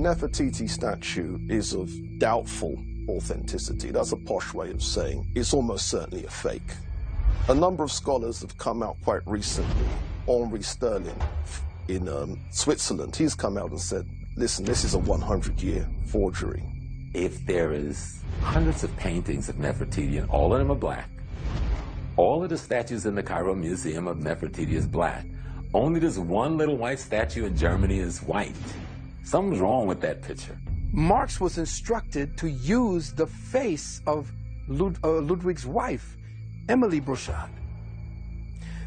Nefertiti statue is of doubtful authenticity. That's a posh way of saying it's almost certainly a fake. A number of scholars have come out quite recently. Henri Sterling in Switzerland, he's come out and said, listen, this is a 100-year forgery. If there is hundreds of paintings of Nefertiti and all of them are black, all of the statues in the Cairo Museum of Nefertiti is black, only this one little white statue in Germany is white. Something's wrong with that picture. Marx was instructed to use the face of Ludwig's wife, Emily Brochard.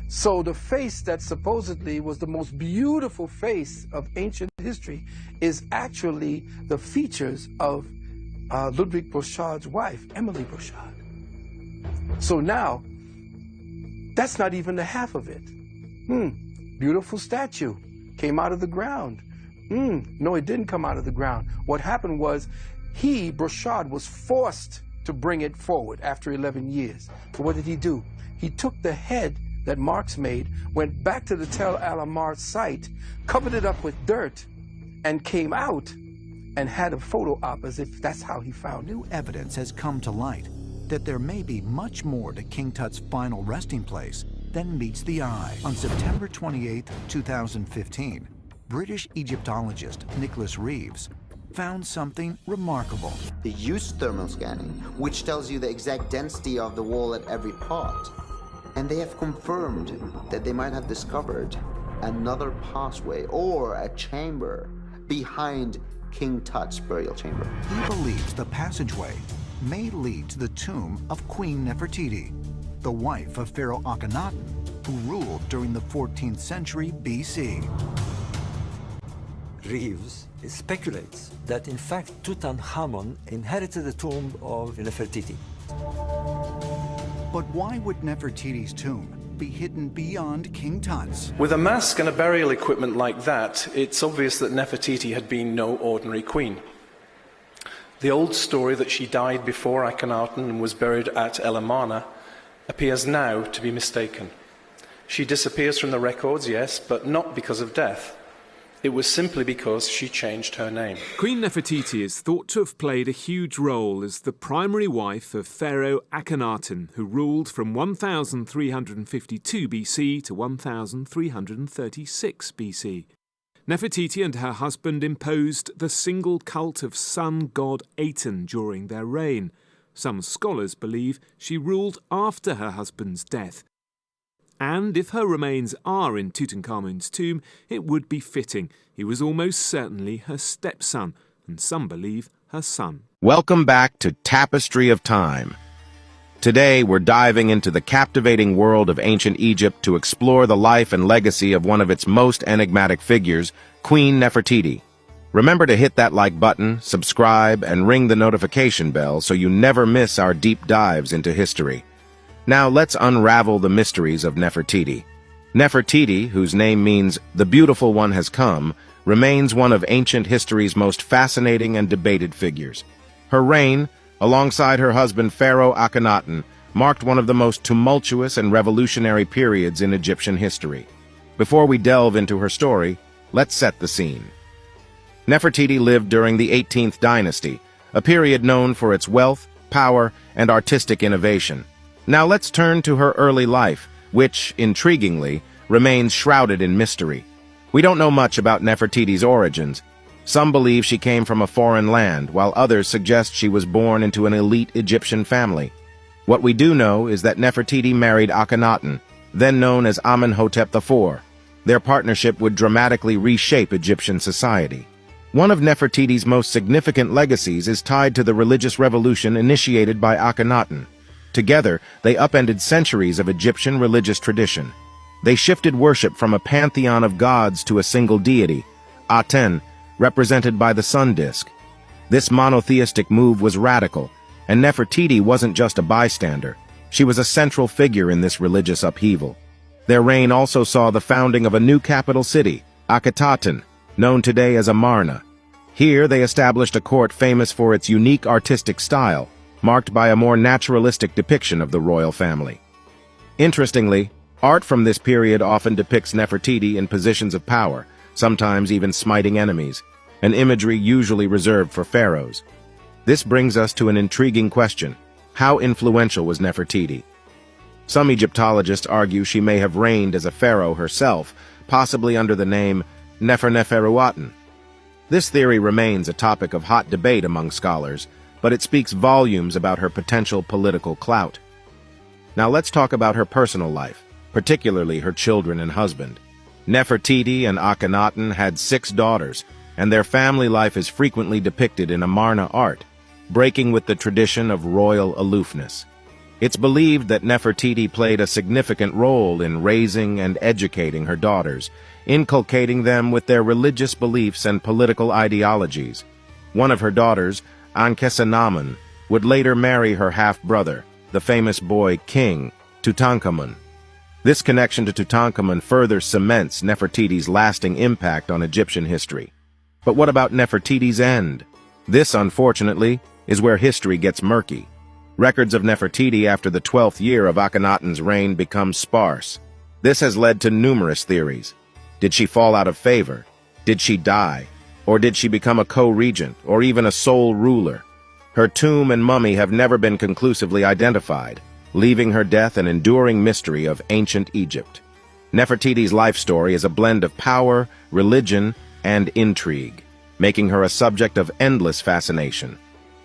So the face that supposedly was the most beautiful face of ancient history is actually the features of Ludwig Brochard's wife, Emily Brochard. So now, that's not even the half of it. Beautiful statue, came out of the ground. No, it didn't come out of the ground. What happened was, Brochard, was forced to bring it forward after 11 years. So what did he do? He took the head that Marx made, went back to the Tel Al-Amar site, covered it up with dirt, and came out and had a photo op as if that's how he found it. New evidence has come to light that there may be much more to King Tut's final resting place than meets the eye. On September 28, 2015, British Egyptologist Nicholas Reeves found something remarkable. They used thermal scanning, which tells you the exact density of the wall at every part. And they have confirmed that they might have discovered another passageway or a chamber behind King Tut's burial chamber. He believes the passageway may lead to the tomb of Queen Nefertiti, the wife of Pharaoh Akhenaten, who ruled during the 14th century BC. Reeves speculates that in fact Tutankhamun inherited the tomb of Nefertiti. But why would Nefertiti's tomb be hidden beyond King Tut's? With a mask and a burial equipment like that, it's obvious that Nefertiti had been no ordinary queen. The old story that she died before Akhenaten and was buried at El Amarna appears now to be mistaken. She disappears from the records, yes, but not because of death. It was simply because she changed her name. Queen Nefertiti is thought to have played a huge role as the primary wife of Pharaoh Akhenaten, who ruled from 1352 BC to 1336 BC. Nefertiti and her husband imposed the single cult of sun god Aten during their reign. Some scholars believe she ruled after her husband's death. And if her remains are in Tutankhamun's tomb, it would be fitting. He was almost certainly her stepson, and some believe her son. Welcome back to Tapestry of Time. Today, we're diving into the captivating world of ancient Egypt to explore the life and legacy of one of its most enigmatic figures, Queen Nefertiti. Remember to hit that like button, subscribe, and ring the notification bell so you never miss our deep dives into history. Now let's unravel the mysteries of Nefertiti. Nefertiti, whose name means "the beautiful one has come," remains one of ancient history's most fascinating and debated figures. Her reign, alongside her husband Pharaoh Akhenaten, marked one of the most tumultuous and revolutionary periods in Egyptian history. Before we delve into her story, let's set the scene. Nefertiti lived during the 18th dynasty, a period known for its wealth, power, and artistic innovation. Now let's turn to her early life, which, intriguingly, remains shrouded in mystery. We don't know much about Nefertiti's origins. Some believe she came from a foreign land, while others suggest she was born into an elite Egyptian family. What we do know is that Nefertiti married Akhenaten, then known as Amenhotep IV. Their partnership would dramatically reshape Egyptian society. One of Nefertiti's most significant legacies is tied to the religious revolution initiated by Akhenaten. Together, they upended centuries of Egyptian religious tradition. They shifted worship from a pantheon of gods to a single deity, Aten, represented by the sun disk. This monotheistic move was radical, and Nefertiti wasn't just a bystander. She was a central figure in this religious upheaval. Their reign also saw the founding of a new capital city, Akhetaten, known today as Amarna. Here, they established a court famous for its unique artistic style, marked by a more naturalistic depiction of the royal family. Interestingly, art from this period often depicts Nefertiti in positions of power, sometimes even smiting enemies. an imagery usually reserved for pharaohs. This brings us to an intriguing question. How influential was Nefertiti? Some Egyptologists argue she may have reigned as a pharaoh herself, possibly under the name Neferuaten. This theory remains a topic of hot debate among scholars, but it speaks volumes about her potential political clout. Now let's talk about her personal life, particularly her children and husband. Nefertiti and Akhenaten had 6 daughters, and their family life is frequently depicted in Amarna art, breaking with the tradition of royal aloofness. It's believed that Nefertiti played a significant role in raising and educating her daughters, inculcating them with their religious beliefs and political ideologies. One of her daughters, Ankhesenamun, would later marry her half-brother, the famous boy king, Tutankhamun. This connection to Tutankhamun further cements Nefertiti's lasting impact on Egyptian history. But what about Nefertiti's end? This, unfortunately, is where history gets murky. Records of Nefertiti after the 12th year of Akhenaten's reign become sparse. This has led to numerous theories. Did she fall out of favor? Did she die? Or did she become a co-regent, or even a sole ruler? Her tomb and mummy have never been conclusively identified, leaving her death an enduring mystery of ancient Egypt. Nefertiti's life story is a blend of power, religion, and intrigue, making her a subject of endless fascination.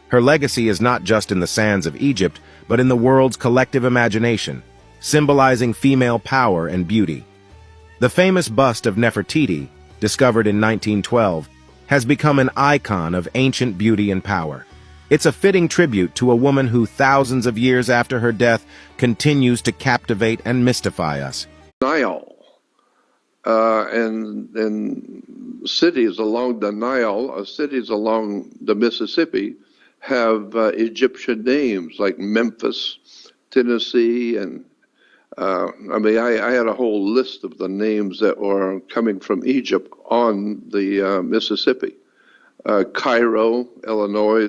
Her legacy is not just in the sands of Egypt, but in the world's collective imagination, symbolizing female power and beauty. The famous bust of Nefertiti, discovered in 1912, has become an icon of ancient beauty and power. It's a fitting tribute to a woman who, thousands of years after her death, continues to captivate and mystify us. Nile, and cities along the Nile, cities along the Mississippi, have Egyptian names like Memphis, Tennessee, and I had a whole list of the names that were coming from Egypt on the Mississippi. Cairo, Illinois,